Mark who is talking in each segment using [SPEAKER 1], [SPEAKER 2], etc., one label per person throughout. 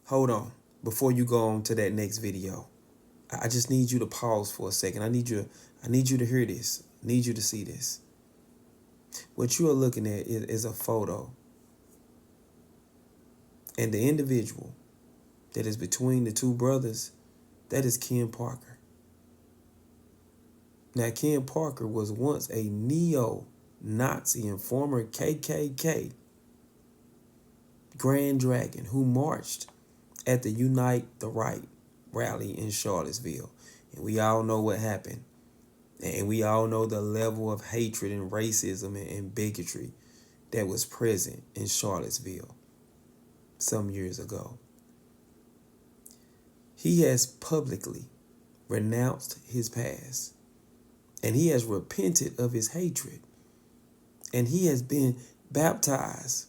[SPEAKER 1] hold on. Before you go on to that next video, I just need you to pause for a second. I need you to hear this. I need you to see this. What you are looking at is a photo. And the individual that is between the two brothers, that is Ken Parker. Now, Ken Parker was once a neo-Nazi and former KKK Grand Dragon who marched at the Unite the Right rally in Charlottesville. And we all know what happened. And we all know the level of hatred and racism and bigotry that was present in Charlottesville some years ago. He has publicly renounced his past, and he has repented of his hatred, and he has been baptized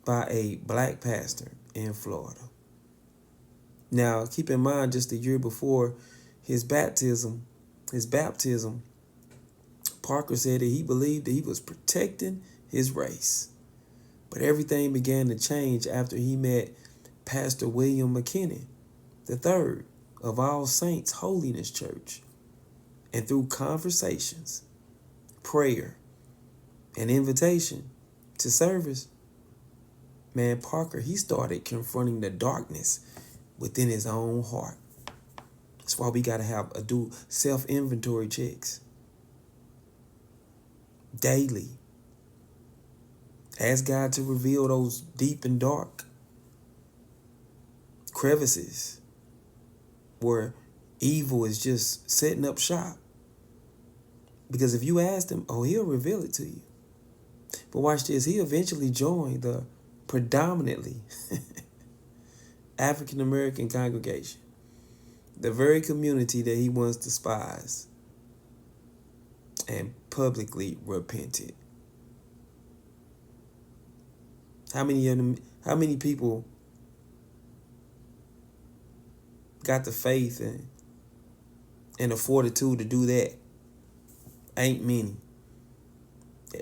[SPEAKER 1] by a black pastor in Florida. Now, keep in mind, just a year before his baptism, Parker said that he believed that he was protecting his race. But everything began to change after he met Pastor William McKinnon III of All Saints Holiness Church. And through conversations, prayer, and invitation to service, man, Parker, he started confronting the darkness within his own heart. That's why we got to do self-inventory checks daily. Ask God to reveal those deep and dark crevices where evil is just setting up shop. Because if you ask him, he'll reveal it to you. But watch this. He eventually joined the predominantly African-American congregation, the very community that he once despised, and publicly repented. How many people got the faith and the fortitude to do that? Ain't many.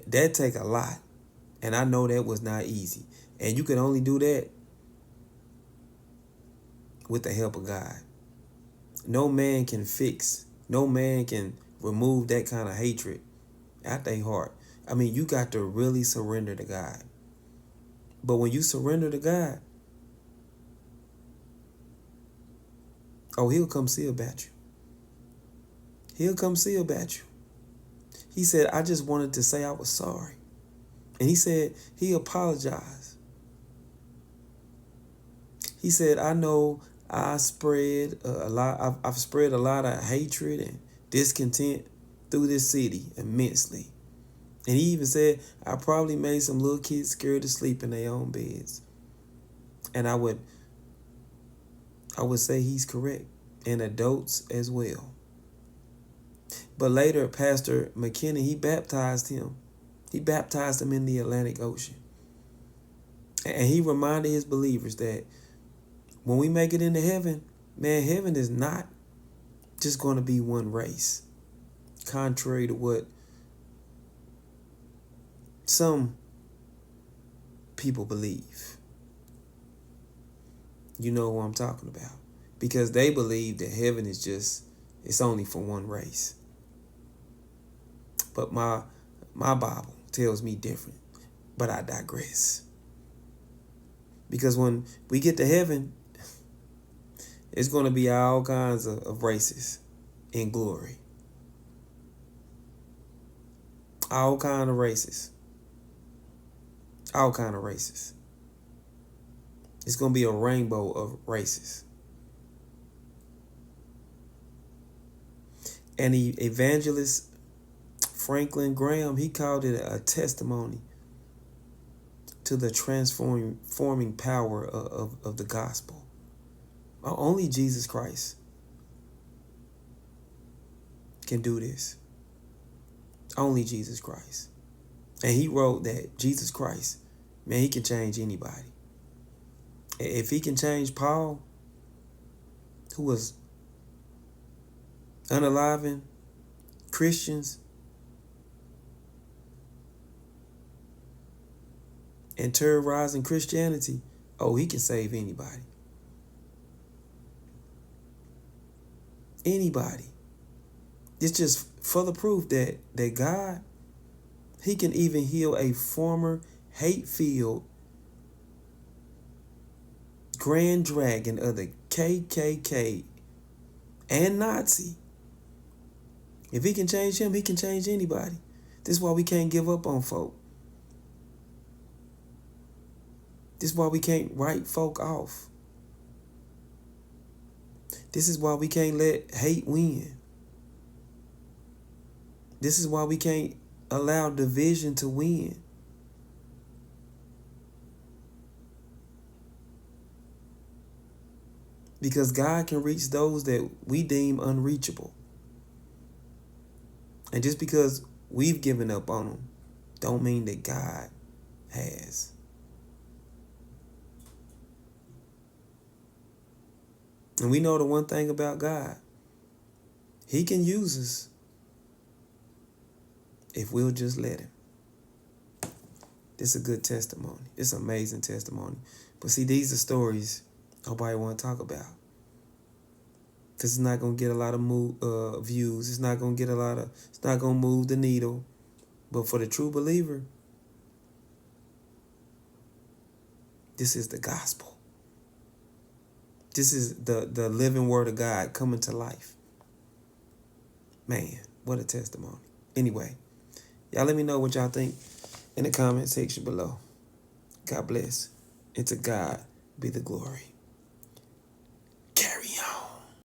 [SPEAKER 1] That take a lot. And I know that was not easy. And you can only do that with the help of God. No man can remove that kind of hatred out their heart. I mean, you got to really surrender to God. But when you surrender to God, he'll come see about you. He'll come see about you. He said, I just wanted to say I was sorry. And he said he apologized. He said, I know I spread a lot. I've spread a lot of hatred and discontent through this city immensely. And he even said, I probably made some little kids scared to sleep in their own beds. And I would say he's correct, and adults as well. But later, Pastor McKinnon, he baptized him. He baptized him in the Atlantic Ocean. And he reminded his believers that when we make it into heaven, man, heaven is not just going to be one race, contrary to what some people believe. You know who I'm talking about. Because they believe that heaven is it's only for one race. But my Bible tells me different. But I digress. Because when we get to heaven, it's going to be all kinds of races in glory. All kind of races. All kind of races. It's going to be a rainbow of races. And the evangelist Franklin Graham, he called it a testimony to the transforming power of the gospel. Only Jesus Christ can do this. Only Jesus Christ. And he wrote that Jesus Christ, man, he can change anybody. If he can change Paul, who was unaliving Christians and terrorizing Christianity, he can save anybody. Anybody. It's just further proof that God, he can even heal a former hate-filled grand dragon of the KKK and Nazi. If he can change him, he can change anybody. This is why we can't give up on folk. This is why we can't write folk off. This is why we can't let hate win. This is why we can't allow division to win. Because God can reach those that we deem unreachable. And just because we've given up on them, don't mean that God has. And we know the one thing about God. He can use us if we'll just let him. This is a good testimony. It's an amazing testimony. But see, these are stories nobody want to talk about. Because it's not going to get a lot of views. It's not going to get it's not going to move the needle. But for the true believer, this is the gospel. This is the living word of God coming to life. Man, what a testimony. Anyway, y'all let me know what y'all think in the comment section below. God bless. And to God be the glory.